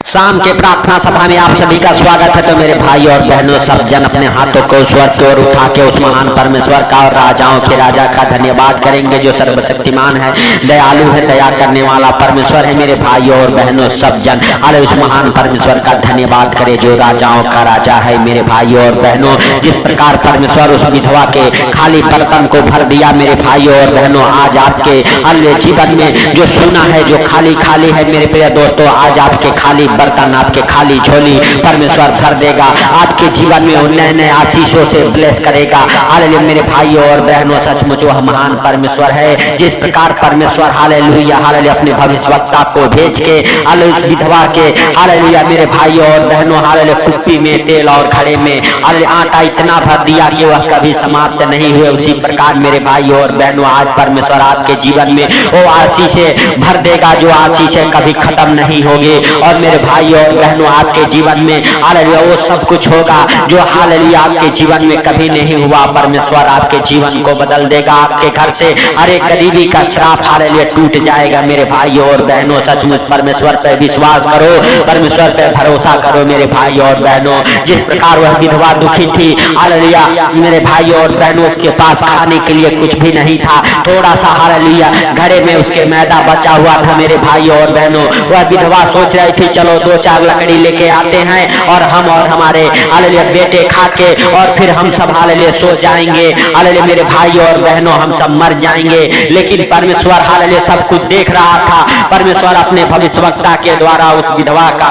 शाम के प्रार्थना सभा में आप सभी का स्वागत है। तो मेरे भाई और बहनों, सब जन अपने हाथों को स्वर्ग की ओर उठा के उस महान परमेश्वर का और राजाओं के राजा का धन्यवाद करेंगे जो सर्वशक्तिमान है, दयालु है, दया करने वाला परमेश्वर है। मेरे भाइयों और बहनों, सब जन अरे उस महान परमेश्वर का धन्यवाद करे जो राजाओं का राजा है। मेरे भाइयों और बहनों, जिस प्रकार परमेश्वर उस विधवा के खाली बर्तन को भर दिया, मेरे भाइयों और बहनों, आज आपके अन्य जीवन में जो सुना है, जो खाली खाली है, मेरे प्रिय दोस्तों, आज आपके खाली बर्तन, आपके खाली झोली परमेश्वर भर देगा। आपके जीवन में वो नए नए आशीषों से ब्लेस करेगा। हालेलुया मेरे भाइयों और बहनों, सचमुच वह महान परमेश्वर है। जिस प्रकार परमेश्वर हालेलुया हालेलुया अपने भविष्यवक्ता को भेज के हालेलुया विधवा के हालेलुया मेरे भाइयों और बहनों हालेलुया कुप्पी में तेल और घड़े में हालेलुया आटा इतना भर दिया कि वह कभी समाप्त नहीं हुए, उसी प्रकार मेरे भाइयों और बहनों आज परमेश्वर आपके जीवन में वो आशीषें भर देगा जो आशीषें कभी खत्म नहीं होगी। और मेरे भाइयों और बहनों, आपके जीवन में हालेलुया वो सब कुछ होगा जो हालेलुया आपके जीवन में कभी नहीं हुआ। परमेश्वर आपके जीवन को बदल देगा। आपके घर से अरे गरीबी का श्राप हालेलुया टूट जाएगा। मेरे भाइयों और बहनों, सचमुच परमेश्वर पर विश्वास करो, परमेश्वर पर भरोसा करो। मेरे भाइयों और बहनों, जिस प्रकार वह विधवा दुखी थी हालेलुया मेरे भाइयों और बहनों, उसके पास खाने के लिए कुछ भी नहीं था, थोड़ा सा हालेलुया घरे में उसके मैदा बचा हुआ था। मेरे भाइयों और बहनों, वह विधवा सोच रही थी चलो 2-4 लकड़ी लेके आते हैं और हम और हमारे हालेलुया बेटे खा के और फिर हम सब हालेलुया सो जाएंगे। हालेलुया मेरे भाइयों और बहनों, हम सब मर जाएंगे। लेकिन परमेश्वर हालेलुया सब कुछ देख रहा था। परमेश्वर अपने भविष्यवक्ता के द्वारा उस विधवा का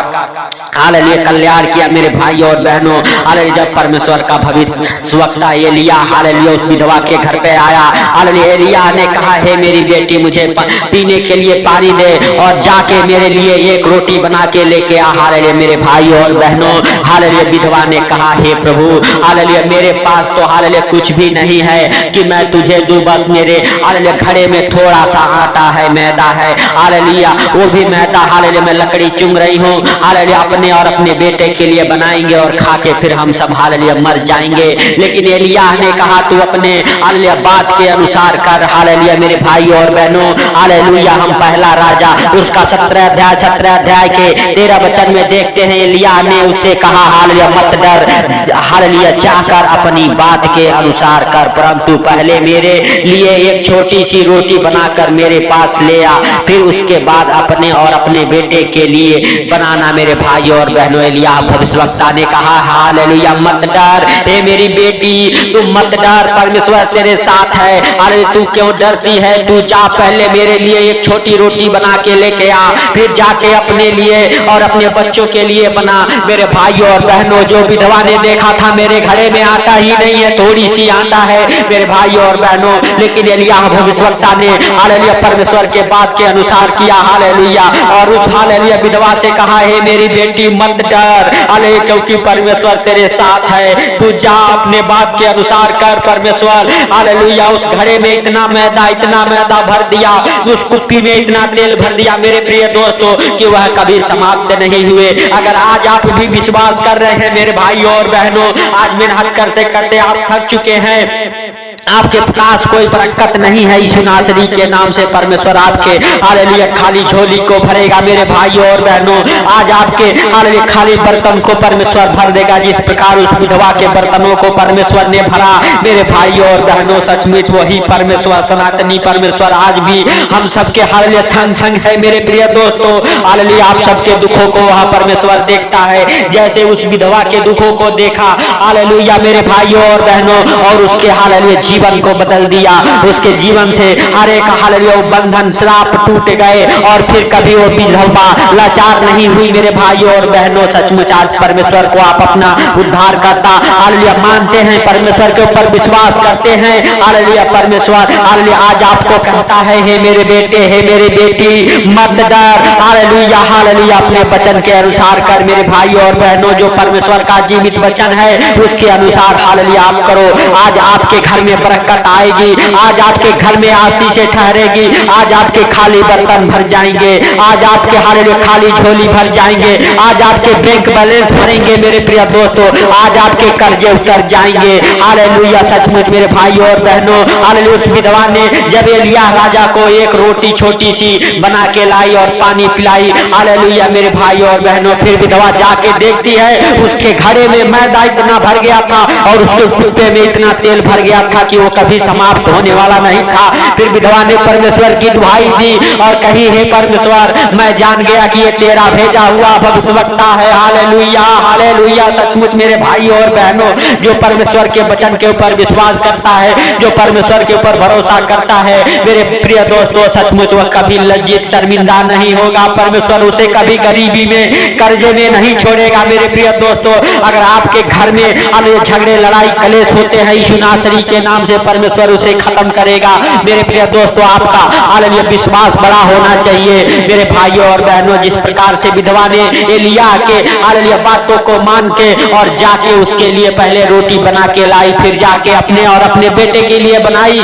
हालेलुया कल्याण किया। मेरे भाइयों और बहनों, हालेलुया जब परमेश्वर का भविष्यवक्ता एलिया हालेलुया उस विधवा के घर पे आया, हालेलुया एलिया ने कहा हे मेरी बेटी, मुझे पीने के लिए पानी दे और जाके मेरे लिए एक रोटी बना के लेके आ। हालेलुया मेरे भाइयों और बहनों, हालेलुया विधवा ने कहा हे प्रभु हालेलुया मेरे पास तो हालेलुया कुछ भी नहीं है कि मैं तुझे दूं, बस मेरे हालेलुया घड़े में थोड़ा सा आटा है, मैदा है, हालेलुया वो भी मैदा हालेलुया मैं लकड़ी चुंग रही हूँ, हालेलुया अपने और अपने बेटे के लिए बनाएंगे और खा के फिर हम सब हालेलुया मर जाएंगे। लेकिन एलिया ने कहा तू अपने हालेलुया बात के अनुसार कर। हालेलुया मेरे भाइयों और बहनों, हालेलुया हम पहला राजा उसका 17 अध्याय के 13 वचन में देखते हैं, एलिया ने उससे कहा हालेलुया मत डर, हालेलुया जाकर अपनी बात के अनुसार कर, परंतु पहले मेरे लिए एक छोटी सी रोटी बनाकर मेरे पास ले आ, फिर उसके बाद अपने और अपने बेटे के लिए बनाना। मेरे भाइयों और बहनों, एलिया भविष्यवक्ता ने कहा हालेलुया मत डर, हे मेरी बेटी तू मत डर, परमेश्वर तेरे साथ है। अरे तू क्यों डरती है, तू जा पहले मेरे लिए एक छोटी रोटी बना के लेके आ, फिर जाके अपने लिए और अपने बच्चों के लिए बना। मेरे भाइयों और बहनों, जो विधवा ने देखा था मेरे घड़े में आटा ही नहीं है, थोड़ी सी आटा है मेरे भाइयों और बहनों, लेकिन एलिया भविष्यवक्ता ने हालेलुया परमेश्वर के बात के अनुसार किया हालेलुया, और उस हालेलुया विधवा से कहा हे मेरी बेटी मत डर, हालेलुया क्योंकि परमेश्वर तेरे साथ है, तू जा अपने बात के अनुसार कर। परमेश्वर हालेलुया उस घड़े में इतना मैदा भर दिया, उस कुप्पी में इतना तेल भर दिया मेरे प्रिय दोस्तों कि वह कभी समाप्त नहीं हुए। अगर आज आप भी विश्वास कर रहे हैं मेरे भाइयों और बहनों, आज मेहनत करते करते आप थक चुके हैं, आपके पास कोई बरकत नहीं है, यीशु नासरी के नाम से परमेश्वर आपके हालेलुया खाली झोली को भरेगा। मेरे भाइयों और बहनों, आज आपके हालेलुया खाली बर्तन को परमेश्वर भर देगा, जिस प्रकार उस विधवा के बर्तनों को परमेश्वर ने भरा। मेरे भाइयों और बहनों, सचमुच वही परमेश्वर सनातनी परमेश्वर आज भी हम सबके हालेलुया संग है। मेरे प्रिय दोस्तों, हालेलुया आप सबके दुखों को वह परमेश्वर देखता है, जैसे उस विधवा के दुखों को देखा हालेलुया मेरे भाइयों और बहनों, और उसके हालेलुया जीवन को बदल दिया। उसके जीवन से हर एक हालेलुया बंधन श्राप टूट गए और फिर कभी वो विधवा लाचार नहीं हुई। मेरे भाइयों और बहनों, सचमुच आज परमेश्वर को आप अपना उद्धार करता हालेलुया मानते हैं, परमेश्वर के ऊपर विश्वास करते हैं। हालेलुया परमेश्वर हालेलुया आज आपको कहता है हे मेरे बेटे, हे मेरी बेटी मत डर, हालेलुया हालेलुया अपने वचन के अनुसार कर। मेरे भाइयों और बहनों, जो परमेश्वर का जीवित वचन है उसके अनुसार हालेलुया आप करो। आज आपके घर में बरकत आएगी, आज आपके घर में आशीषें ठहरेगी, आज आपके खाली बर्तन भर जाएंगे, आज आपके हालेलुया खाली झोली भर जाएंगे, आज आपके बैंक बैलेंस भरेंगे मेरे प्रिय दोस्तों, आज आपके कर्जे उतर जाएंगे। हालेलुया, सचमुच मेरे भाइयों और बहनों, हालेलुया उस विधवा ने जब एलिय्याह राजा को एक रोटी छोटी सी बना के लाई और पानी पिलाई, हालेलुया मेरे भाइयों और बहनों, फिर विधवा जाके देखती है उसके घड़े में मैदा इतना भर गया था और उसके कुप्पे में इतना तेल भर गया था कि वो कभी समाप्त होने वाला नहीं था। फिर विधवा ने परमेश्वर की दुहाई दी और कही, हे परमेश्वर, मैं जान गया कि ये तेरा भेजा हुआ भविष्यवक्ता है। हालेलुया, हालेलुया, सचमुच मेरे भाई और बहनों, जो परमेश्वर के वचन के ऊपर विश्वास करता है, जो परमेश्वर के ऊपर भरोसा करता है, मेरे प्रिय दोस्तों, सचमुच वह कभी लज्जित शर्मिंदा नहीं होगा। परमेश्वर उसे कभी गरीबी में, कर्जे में नहीं छोड़ेगा। मेरे प्रिय दोस्तों, अगर आपके घर में झगड़े, लड़ाई, कलेश होते हैं, यीशु नासरी के नाम से परमेश्वर उसे खत्म करेगा। मेरे प्रिय दोस्तों, आपका हालेलुया विश्वास बड़ा होना चाहिए। मेरे भाइयों और बहनों, जिस प्रकार से विधवा ने एलिय्याह के हालेलुया बातों को मान के और जाके उसके लिए पहले रोटी बना के लाई, फिर जाके अपने और अपने बेटे के लिए बनाई,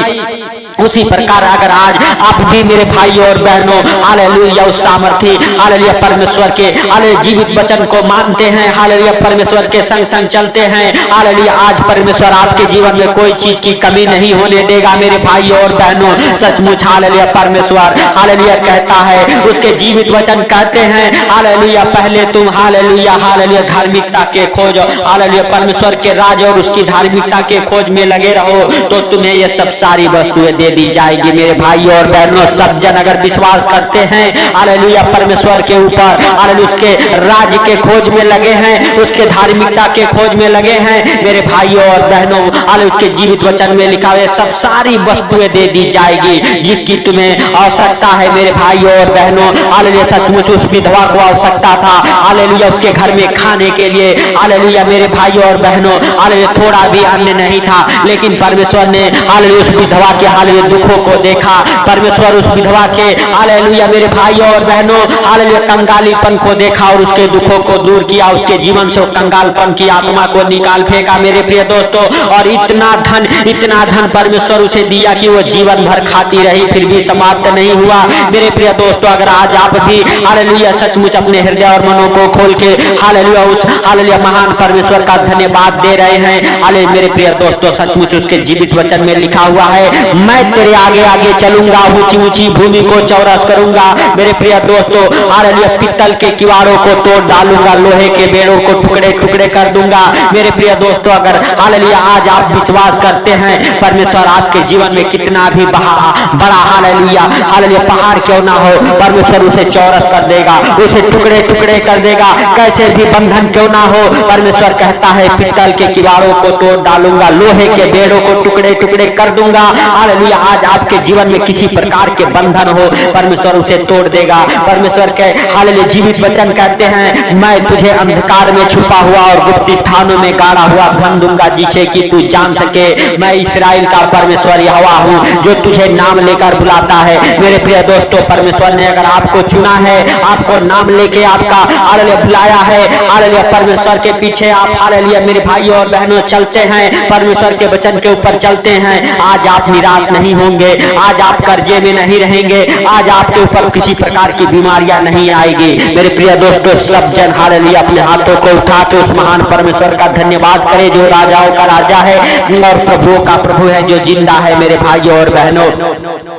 उसी प्रकार अगर आज आप भी मेरे भाइयों और बहनों हालेलुया उस सामर्थी हालेलुया परमेश्वर के हालेलुया जीवित वचन को मानते हैं, हालेलुया परमेश्वर के संग संग चलते हैं, हालेलुया आज परमेश्वर आपके जीवन में कोई चीज की कमी नहीं होने देगा। मेरे भाइयों और बहनों, सचमुच हालेलुया परमेश्वर हालेलुया कहता है, उसके जीवित वचन कहते हैं, हालेलुया पहले तुम हालेलुया हालेलुया धार्मिकता के खोज, हालेलुया परमेश्वर के राज और उसकी धार्मिकता के खोज में लगे रहो तो तुम्हें ये सब सारी वस्तुएं दे दी जाएगी। मेरे भाइयों और बहनों, सब जन अगर विश्वास करते हैं हालेलुया परमेश्वर के ऊपर, हालेलुया उसके राज्य के खोज में लगे हैं, उसके धार्मिकता के खोज में लगे हैं, मेरे भाइयों और बहनों, हालेलुया उसके जीवित वचन में लिखा है सब सारी वस्तुएं दे दी जाएगी जिसकी तुम्हें आवश्यकता है। मेरे भाइयों और बहनों, हालेलुया सचमुच उस विधवा को आवश्यकता था, हालेलुया उसके घर में खाने के लिए, हालेलुया मेरे भाइयों और बहनों, हालेलुया थोड़ा भी अन्न नहीं था, लेकिन परमेश्वर ने हालेलुया उस विधवा के हालेलुया दुखों को देखा। परमेश्वर उस विधवा के हालेलुया मेरे भाइयों और बहनों हालेलुया कंगालीपन को देखा और उसके दुखों को दूर किया, उसके जीवन से कंगालपन की आत्मा को निकाल फेंका। मेरे प्रिय दोस्तों, और इतना धन परमेश्वर उसे दिया कि वो जीवन भर खाती रही, फिर भी समाप्त नहीं हुआ। मेरे प्रिय दोस्तों, अगर आज आप भी हालेलुया सचमुच अपने हृदय और मनों को खोल के हालेलुया उस हालेलुया महान परमेश्वर का धन्यवाद दे रहे हैं, हालेलुया मेरे प्रिय दोस्तों, सचमुच उसके जीवित वचन में लिखा हुआ है, मैं तेरे आगे आगे चलूंगा, ऊंची ऊंची भूमि को चौरस करूंगा। मेरे प्रिय दोस्तों, हालेलुया पित्तल के किवाड़ों को तोड़ डालूंगा, लोहे के बेड़ों को टुकड़े टुकड़े कर दूंगा। मेरे प्रिय दोस्तों, अगर हालेलुया आज आप विश्वास करते हैं, परमेश्वर आपके जीवन में कितना भी बड़ा हालेलुया पहाड़ क्यों ना हो, परमेश्वर उसे चौरस कर देगा, उसे टुकड़े टुकड़े कर देगा। कैसे भी बंधन क्यों ना हो, परमेश्वर कहता है पित्तल के किवाड़ों को तोड़ डालूंगा, लोहे के बेड़ों को टुकड़े टुकड़े कर दूंगा। हालेलुया आज आपके जीवन में किसी प्रकार के बंधन हो, परमेश्वर उसे तोड़ देगा। परमेश्वर के हालेलुया जीवित वचन कहते हैं, मैं तुझे अंधकार में छुपा हुआ और गुप्त स्थानों में गाड़ा हुआ धन दूंगा, जिसे कि तू जान सके मैं इस्राएल का परमेश्वर यहोवा हूँ जो तुझे नाम लेकर बुलाता है। मेरे प्रिय दोस्तों, परमेश्वर ने अगर आपको चुना है, आपको नाम लेके आपका हालेलुया बुलाया है, हालेलुया परमेश्वर के पीछे आप हालेलुया मेरे भाइयों और बहनों चलते हैं, परमेश्वर के वचन के ऊपर चलते हैं, आज आप निराश नहीं होंगे, आज आप कर्जे में नहीं रहेंगे, आज आपके ऊपर किसी प्रकार की बीमारियां नहीं आएगी। मेरे प्रिय दोस्तों, सब जन हालेलुया अपने हाथों को उठा के उस महान परमेश्वर का धन्यवाद करें जो राजाओं का राजा है और प्रभुओं का प्रभु है, जो जिंदा है। मेरे भाइयों और बहनों,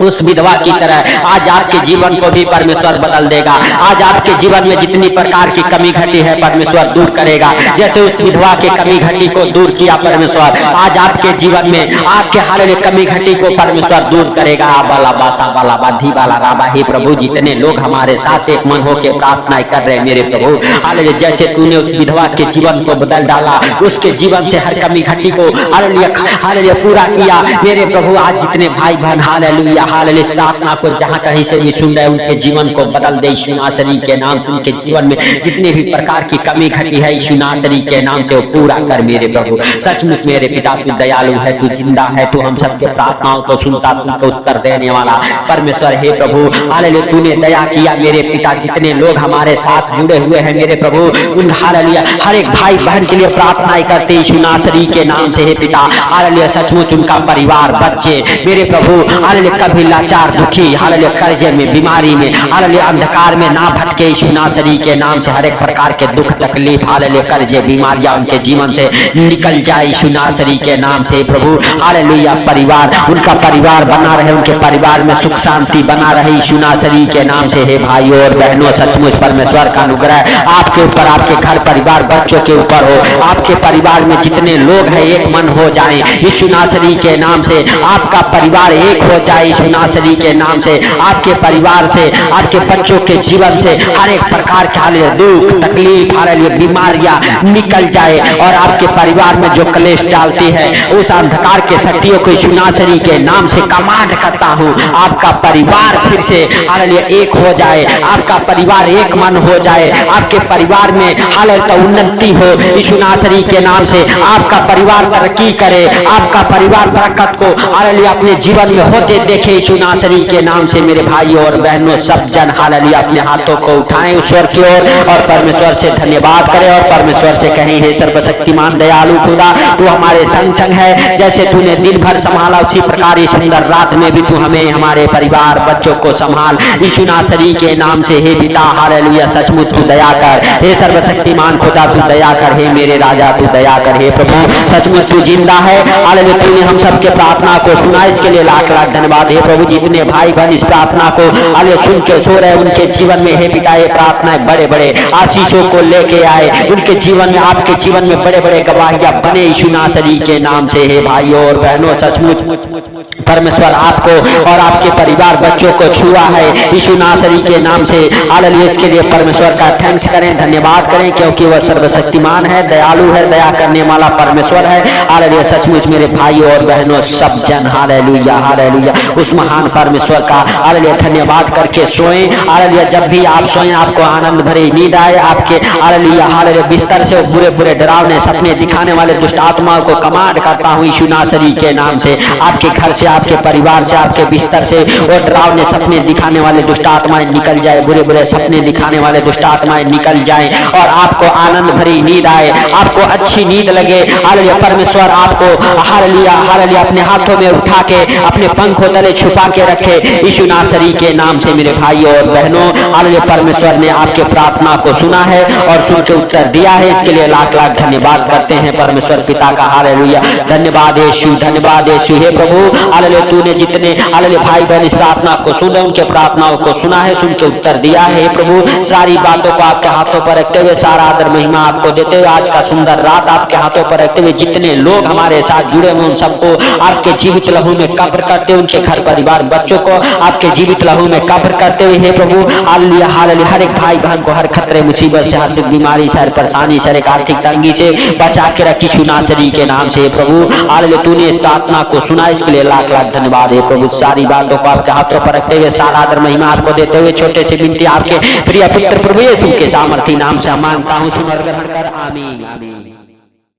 उस विधवा की तरह आज आपके जीवन को भी परमेश्वर बदल देगा। आज आपके जीवन में जितनी प्रकार की कमी घटी है परमेश्वर दूर करेगा, जैसे उस विधवा के कमी घटी को दूर किया परमेश्वर, आज आपके जीवन में आपके हालेलुया कमी घटी को परमेश्वर दूर करेगा। बाला बासा बाला बाधी बाला राबा। हे प्रभु, जितने लोग हमारे साथ एक मन होकर प्रार्थना कर रहे हैं मेरे प्रभु, हालेलुया जैसे तूने उस विधवा के जीवन को बदल डाला, उसके जीवन से हर कमी घटी को हालेलुया पूरा किया। मेरे प्रभु, आज जितने भाई बहन हालेलुया हालेलुया प्रार्थना को जहाँ कहीं से भी सुन रहे, उनके जीवन को बदल दे यीशु नासरी के नाम से। उनके जीवन में जितने भी प्रकार की कमी घटी है यीशु नासरी के नाम से वो पूरा कर। मेरे प्रभु, सचमुच मेरे पिता तू दयालु है, तू जिंदा है, तू हम सबके प्रार्थनाओं को को सुनता, तुमको उत्तर देने वाला परमेश्वर हे प्रभु। हालेलुया, तूने दया किया मेरे पिता, जितने लोग हमारे साथ जुड़े हुए हैं मेरे प्रभु, उन हालेलुया हर एक भाई बहन के लिए प्रार्थनाएं करते यीशु नासरी के नाम से हे पिता। हालेलुया, सचमुच उनका परिवार, बच्चे मेरे प्रभु हालेलुया कभी लाचार दुखी, हालेलुया कर्जे में, बीमारी में, हालेलुया अंधकार में ना भटके यीशु नासरी के नाम से। हर एक प्रकार के दुख तकलीफ, हालेलुया कर्जे बीमारियां उनके जीवन से निकल जाए यीशु नासरी के नाम से प्रभु। हालेलुया परिवार, उनका परिवार बना रहे, उनके परिवार में सुख शांति बना रहे यीशु नासरी के नाम से। हे भाइयों और बहनों, सचमुच परमेश्वर का अनुग्रह आपके ऊपर, आपके घर परिवार बच्चों के ऊपर हो। आपके परिवार में जितने लोग हैं एक मन हो जाएं यीशु नासरी के नाम से। आपका परिवार एक हो जाए यीशु नासरी के नाम से। आपके परिवार से, आपके बच्चों के जीवन से हर एक प्रकार के हालेलुया दुख तकलीफ, हालेलुया बीमारियां निकल जाए, और आपके परिवार में जो क्लेश डालती है उस अंधकार के शक्तियों को यीशु नासरी के नाम से कमांड करता हूँ। आपका परिवार फिर से हालेलुया एक हो जाए, आपका परिवार एक मन हो जाए, आपके परिवार में हालेलुया उन्नति हो यीशु नासरी के नाम से। आपका परिवार तरक्की करे, आपका परिवार बरकत को हालेलुया अपने जीवन में होते देखे यीशु नासरी के नाम से। मेरे भाइयों और बहनों, सब जन हालेलुया अपने हाथों को उठाएं ईश्वर की ओर और परमेश्वर से धन्यवाद करें और परमेश्वर से कहें, हे सर्वशक्तिमान दयालु खुदा, तू हमारे संग संग है। जैसे तूने दिन भर संभाला उसी प्रकार इस सुंदर रात में भी तू हमें, हमारे परिवार बच्चों को संभाल यीशु नासरी के नाम से। हे पिता हालेलुया, सचमुच तू दया कर, हे सर्वशक्तिमान खुदा तू दया कर, हे मेरे राजा तू दया कर। हे प्रभु सचमुच तू जिंदा है, हालेलुया तूने हम सबके प्रार्थना को सुना, इसके लिए लाख लाख धन्यवाद। हे प्रभु जितने भाई बहन इस प्रार्थना को हालेलुया सुन के सो रहे उनके जीवन में हे पिता ये प्रार्थनाएं बड़े बड़े आशीषों को लेके आए, उनके जीवन में, आपके जीवन में बड़े बड़े गवाहियां बने यीशु नासरी के नाम से। हे भाइयों और बहनों, सचमुच परमेश्वर आपको और आपके परिवार बच्चों को छुआ है यीशु नासरी के नाम से। हालेलुया, इसके लिए परमेश्वर का थैंक्स करें, धन्यवाद करें, क्योंकि वह सर्वशक्तिमान है, दयालु है, दया करने वाला परमेश्वर है। हालेलुया, सचमुच मेरे भाइयों और बहनों सब जन हालेलुया हालेलुया उस महान परमेश्वर का हालेलुया धन्यवाद करके सोएं। हालेलुया, जब भी आप सोएं आपको आनंद भरी नींद आए। आपके हालेलुया हालेलुया बिस्तर से बुरे बुरे डरावने सपने दिखाने वाले दुष्ट आत्माओं को कमांड करता हूँ यीशु नासरी के नाम से। आपके घर से, आपके परिवार से, आपके बिस्तर से वो डरावने सपने दिखाने वाले दुष्ट आत्माएं निकल जाए, बुरे बुरे सपने दिखाने वाले दुष्ट आत्माएं निकल जाएं और आपको आनंद भरी नींद आए, आपको अच्छी नींद लगे। हालेलुया, परमेश्वर आपको हालेलुया हालेलुया अपने हाथों में उठा के अपने पंखों तले छुपा के रखे यीशु नासरी के नाम से। मेरे भाइयों और बहनों, हालेलुया परमेश्वर ने आपके प्रार्थना को सुना है और सुन के उत्तर दिया है, इसके लिए लाख लाख धन्यवाद करते हैं परमेश्वर पिता का। हालेलुया, धन्यवाद यीशु, धन्यवाद यीशु। हे प्रभु हालेलुया, तूने जितने हालेलुया भाई बहन इस प्रार्थना को सुने उनके प्रार्थनाओं को सुना है, सुन के उत्तर दिया है। हे प्रभु सारी बातों को आपके हाथों पर रखते हुए, सारा आदर महिमा आपको देते हुए, आज का सुंदर रात आपके हाथों पर रखते हुए, जितने लोग हमारे साथ जुड़े हुए उन सबको आपके जीवित लहू में कब्र करते हुए, उनके घर परिवार बच्चों को आपके जीवित लहू में कब्र करते हुए, हे प्रभु हालेलुया हालेलुया हर एक भाई बहन को हर खतरे मुसीबत से, हर बीमारी से, हर परेशानी से, हर एक आर्थिक तंगी से बचा के रखी यीशु नासरी के नाम से। प्रभु हालेलुया तूने इस प्रार्थना को सुना, इसके लिए लाख लाख धन्यवाद। हे प्रभु सारी बातों को आपके हाथों पर रखते हुए, सारा आदर महिमा आपको देते हुए, छोटे से विनती आपके प्रिय पुत्र प्रभु यीशु के सामर्थी नाम से मांगता हूँ, सुन और ग्रहण कर, आमीन आमीन।